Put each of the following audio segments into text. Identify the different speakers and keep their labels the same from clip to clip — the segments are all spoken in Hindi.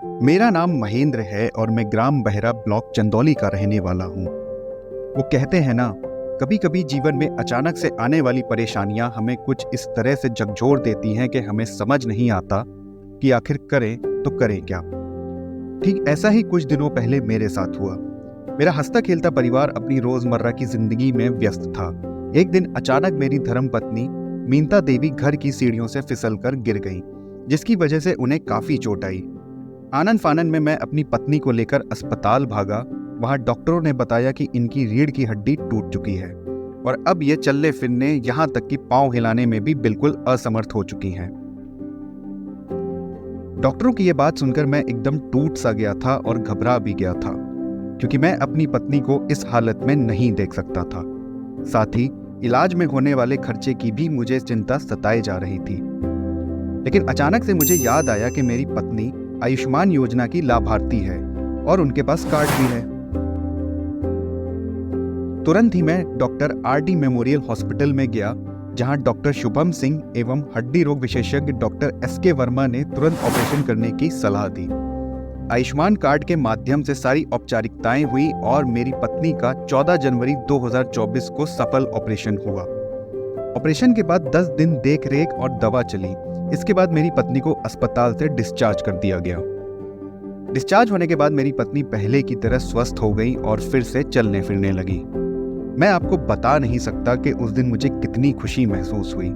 Speaker 1: मेरा नाम महेंद्र है और मैं ग्राम बहरा ब्लॉक चंदौली का रहने वाला हूँ। वो कहते हैं ना, कभी कभी जीवन में अचानक से आने वाली परेशानियां हमें कुछ इस तरह से झकझोर देती हैं कि हमें समझ नहीं आता कि आखिर करें तो करें क्या। ठीक ऐसा ही कुछ दिनों पहले मेरे साथ हुआ। मेरा हंसता खेलता परिवार अपनी रोजमर्रा की जिंदगी में व्यस्त था। एक दिन अचानक मेरी धर्मपत्नी मीनता देवी घर की सीढ़ियों से फिसलकर गिर गईं, जिसकी वजह से उन्हें काफी चोट आई। आनन फानन में मैं अपनी पत्नी को लेकर अस्पताल भागा। वहां डॉक्टरों ने बताया कि इनकी रीढ़ की हड्डी टूट चुकी है और अब ये चलने फिरने, यहां तक कि पांव हिलाने में भी बिल्कुल असमर्थ हो चुकी हैं। डॉक्टरों की ये बात सुनकर मैं एकदम टूट सा गया था और घबरा भी गया था, क्योंकि मैं अपनी पत्नी को इस हालत में नहीं देख सकता था। साथ ही इलाज में होने वाले खर्चे की भी मुझे चिंता सताए जा रही थी। लेकिन अचानक से मुझे याद आया कि मेरी पत्नी आयुष्मान योजना की लाभार्थी है और उनके पास कार्ड भी है। तुरंत ही मैं डॉक्टर आर.डी. मेमोरियल हॉस्पिटल में गया, जहां डॉक्टर शुभम सिंह एवं हड्डी रोग विशेषज्ञ डॉक्टर एस.के. वर्मा ने तुरंत ऑपरेशन करने की सलाह दी। आयुष्मान कार्ड के माध्यम से सारी औपचारिकताएं हुई और मेरी पत्नी का 14 जनवरी 2024 को सफल ऑपरेशन हुआ। ऑपरेशन के बाद 10 दिन देख रेख और दवा चली। इसके बाद मेरी पत्नी को अस्पताल से डिस्चार्ज कर दिया गया। डिस्चार्ज होने के बाद मेरी पत्नी पहले की तरह स्वस्थ हो गई और फिर से चलने फिरने लगी। मैं आपको बता नहीं सकता कि उस दिन मुझे कितनी खुशी महसूस हुई।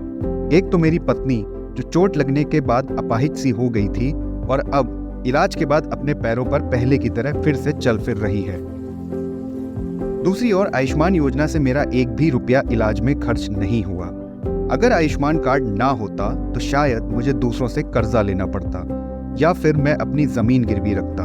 Speaker 1: एक तो मेरी पत्नी, जो चोट लगने के बाद अपाहिज सी हो गई थी और अब इलाज के बाद अपने पैरों पर पहले की तरह फिर से चल फिर रही है। दूसरी ओर आयुष्मान योजना से मेरा एक भी रुपया इलाज में खर्च नहीं हुआ। अगर आयुष्मान कार्ड ना होता तो शायद मुझे दूसरों से कर्जा लेना पड़ता या फिर मैं अपनी जमीन गिरवी रखता।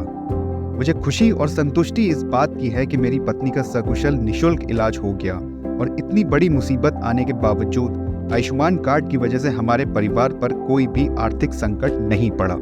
Speaker 1: मुझे खुशी और संतुष्टि इस बात की है कि मेरी पत्नी का सकुशल निशुल्क इलाज हो गया और इतनी बड़ी मुसीबत आने के बावजूद आयुष्मान कार्ड की वजह से हमारे परिवार पर कोई भी आर्थिक संकट नहीं पड़ा।